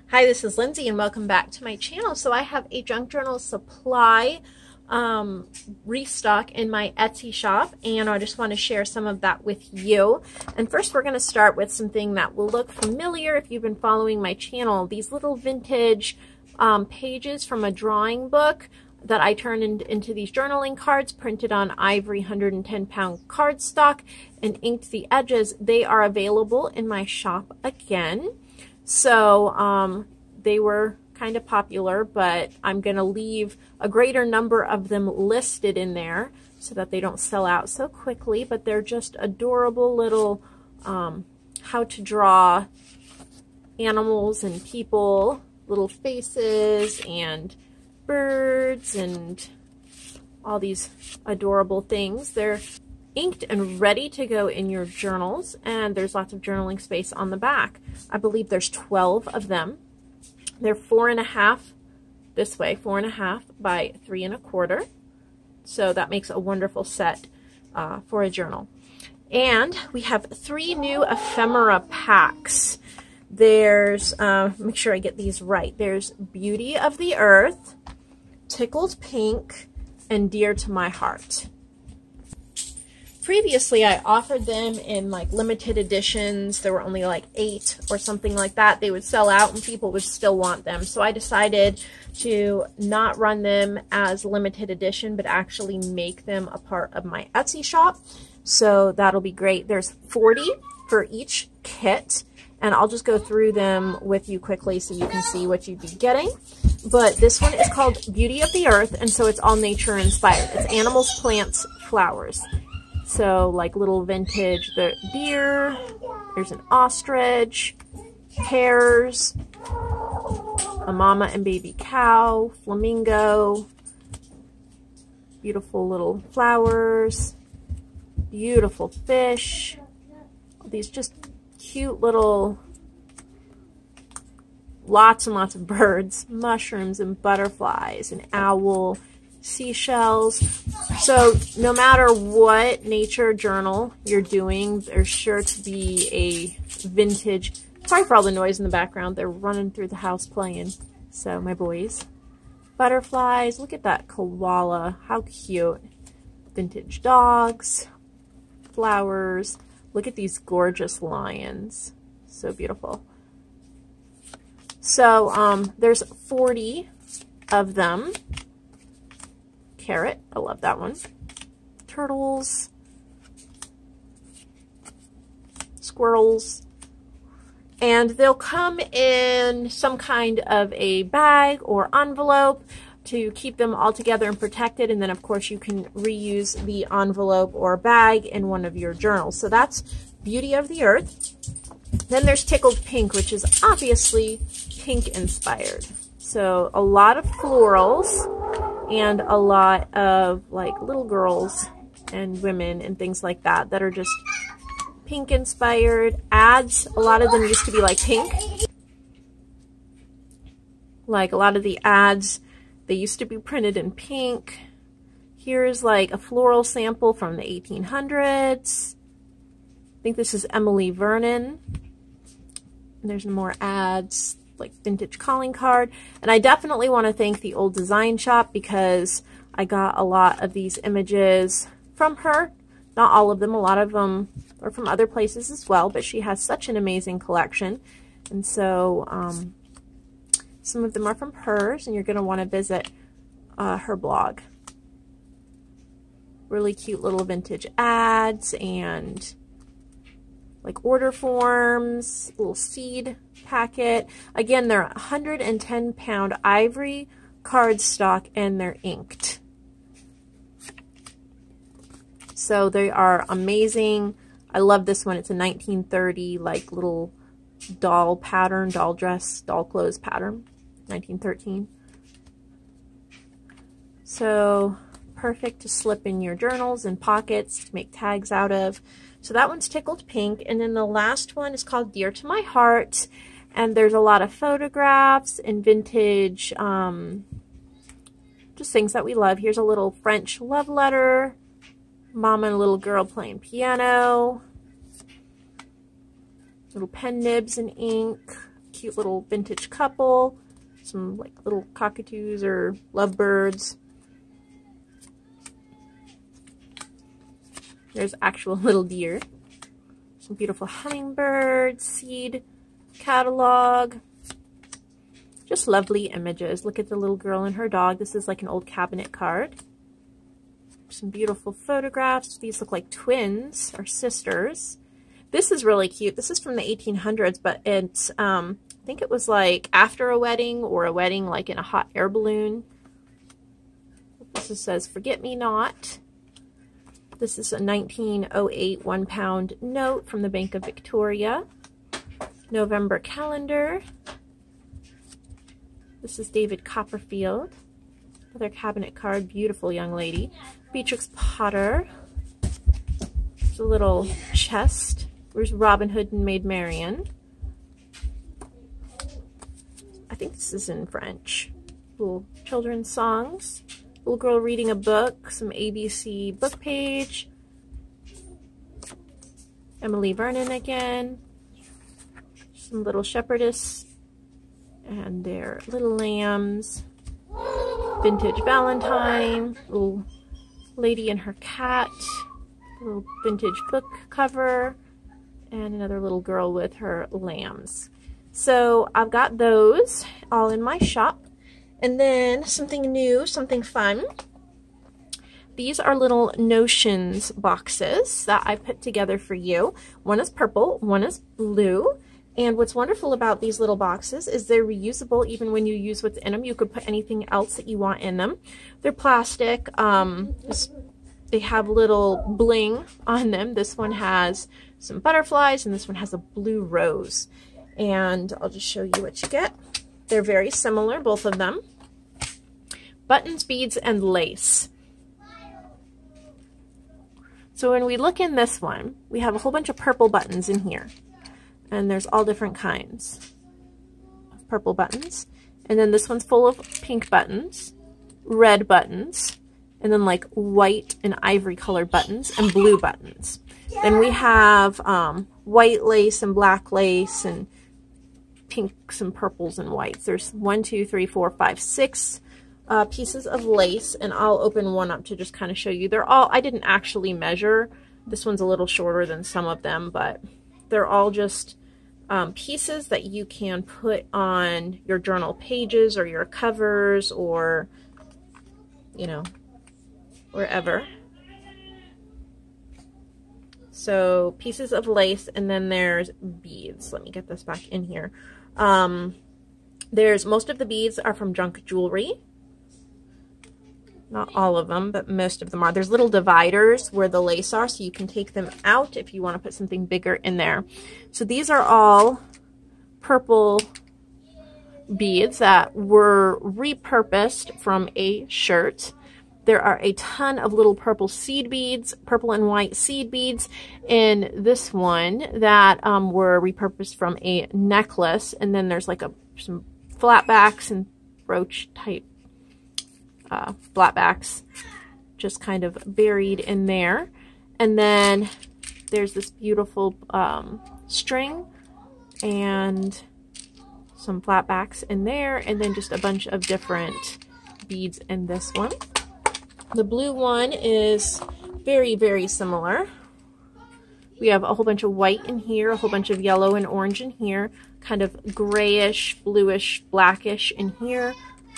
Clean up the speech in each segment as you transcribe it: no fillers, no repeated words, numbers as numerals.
Hi, this is Lindsay and welcome back to my channel. So I have a junk journal supply restock in my Etsy shop, and I just want to share some of that with you. And first we're going to start with something that will look familiar if you've been following my channel. These little vintage pages from a drawing book that I turned into these journaling cards, printed on ivory 110-pound cardstock and inked the edges. They are available in my shop again. So they were kind of popular, but I'm going to leave a greater number of them listed in there so that they don't sell out so quickly. But they're just adorable little how to draw animals and people, little faces and birds and all these adorable things. They're inked and ready to go in your journals, and there's lots of journaling space on the back. I believe there's 12 of them. They're 4.5 this way, 4.5 by 3.25. So that makes a wonderful set for a journal. And we have 3 new ephemera packs. There's, make sure I get these right. There's Beauty of the Earth, Tickled Pink, and Dear to My Heart. Previously, I offered them in like limited editions. There were only like 8 or something like that. They would sell out and people would still want them. So I decided to not run them as limited edition, but actually make them a part of my Etsy shop. So that'll be great. There's 40 for each kit, and I'll just go through them with you quickly so you can see what you'd be getting. But this one is called Beauty of the Earth, and so it's all nature inspired. It's animals, plants, flowers. So like little vintage, the deer, there's an ostrich, hares, a mama and baby cow, flamingo, beautiful little flowers, beautiful fish, these just cute little, lots and lots of birds, mushrooms and butterflies, an owl, seashells. So no matter what nature journal you're doing, there's sure to be a vintage. Sorry for all the noise in the background. They're running through the house playing. So my boys. Butterflies. Look at that koala. How cute. Vintage dogs. Flowers. Look at these gorgeous lions. So beautiful. So there's 40 of them. Carrot, I love that one. Turtles, squirrels, and they'll come in some kind of a bag or envelope to keep them all together and protected, and then of course you can reuse the envelope or bag in one of your journals. So that's Beauty of the Earth. Then there's Tickled Pink, which is obviously pink inspired. So a lot of florals and a lot of like little girls and women and things like that that are just pink inspired. Ads, a lot of them used to be like pink. Like a lot of the ads, they used to be printed in pink. Here's like a floral sample from the 1800s. I think this is Emily Vernon. And there's more ads, like vintage calling card. And I definitely want to thank the Old Design Shop because I got a lot of these images from her. Not all of them, a lot of them are from other places as well, but she has such an amazing collection. And so some of them are from hers, and you're going to want to visit her blog. Really cute little vintage ads and like order forms, little seed packet. Again, they're 110-pound ivory cardstock and they're inked. So they are amazing. I love this one. It's a 1930 like little doll pattern, doll dress, doll clothes pattern, 1913. So perfect to slip in your journals and pockets to make tags out of. So that one's Tickled Pink. And then the last one is called Dear to My Heart. And there's a lot of photographs and vintage, just things that we love. Here's a little French love letter. Mama and a little girl playing piano. Little pen nibs and ink. cute little vintage couple. Some like little cockatoos or lovebirds. There's actual little deer. Some beautiful hummingbirds, seed catalog. Just lovely images. Look at the little girl and her dog. This is like an old cabinet card. Some beautiful photographs. These look like twins or sisters. This is really cute. This is from the 1800s, but it's, I think it was like after a wedding or a wedding like in a hot air balloon. This says, "Forget Me Not." This is a 1908 1-pound note from the Bank of Victoria. November calendar. This is David Copperfield. Another cabinet card, beautiful young lady. Beatrix Potter. There's a little chest. There's Robin Hood and Maid Marian. I think this is in French. Little children's songs. Little girl reading a book. Some ABC book page. Emily Vernon again. Some little shepherdess and their little lambs. Vintage Valentine. Little lady and her cat. Little vintage book cover. And another little girl with her lambs. So I've got those all in my shop. And then something new, something fun. These are little notions boxes that I put together for you. One is purple, one is blue. And what's wonderful about these little boxes is they're reusable even when you use what's in them. You could put anything else that you want in them. They're plastic. They have little bling on them. This one has some butterflies and this one has a blue rose. And I'll just show you what you get. They're very similar, both of them. Buttons, beads, and lace. So when we look in this one, we have a whole bunch of purple buttons in here. And there's all different kinds of purple buttons. And then this one's full of pink buttons, red buttons, and then like white and ivory colored buttons and blue buttons. Then we have white lace and black lace and pinks and purples and whites. There's 1, 2, 3, 4, 5, 6 pieces of lace, and I'll open one up to just kind of show you. They're all, I didn't actually measure. This one's a little shorter than some of them, but they're all just pieces that you can put on your journal pages or your covers or, you know, wherever. So pieces of lace, and then there's beads. Let me get this back in here. There's most of the beads are from junk jewelry. Not all of them, but most of them are. There's little dividers where the lace are, so you can take them out if you want to put something bigger in there. So these are all purple beads that were repurposed from a shirt. There are a ton of little purple seed beads, purple and white seed beads in this one that were repurposed from a necklace. And then there's like some flatbacks and brooch type flatbacks just kind of buried in there. And then there's this beautiful string and some flatbacks in there, and then just a bunch of different beads in this one. The blue one is very, very similar. We have a whole bunch of white in here, a whole bunch of yellow and orange in here, kind of grayish, bluish, blackish in here,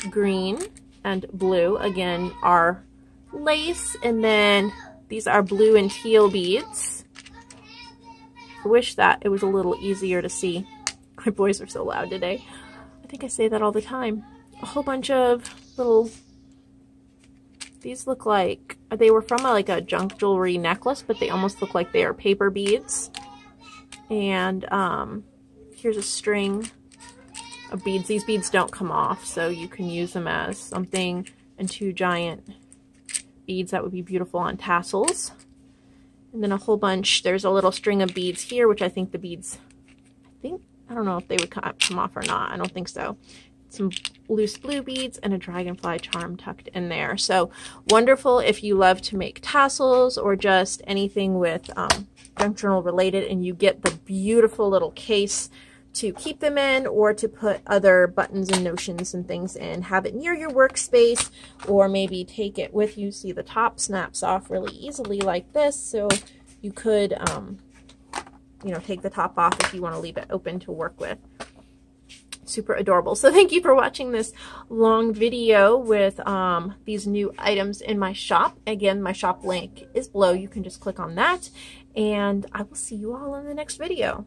green and blue, again, are lace, and then these are blue and teal beads. I wish that it was a little easier to see. My boys are so loud today. I think I say that all the time. A whole bunch of little, these look like, they were from like a junk jewelry necklace, but they almost look like they are paper beads. And here's a string of beads. These beads don't come off, so you can use them as something, and 2 giant beads that would be beautiful on tassels. And then a whole bunch, there's a little string of beads here, which I think the beads, I don't know if they would come off or not. I don't think so. Some loose blue beads and a dragonfly charm tucked in there. So wonderful if you love to make tassels or just anything with junk journal related, and you get the beautiful little case to keep them in, or to put other buttons and notions and things in. Have it near your workspace, or maybe take it with you. See, the top snaps off really easily like this, so you could, you know, take the top off if you want to leave it open to work with. Super adorable. So thank you for watching this long video with these new items in my shop. Again, my shop link is below. You can just click on that, and I will see you all in the next video.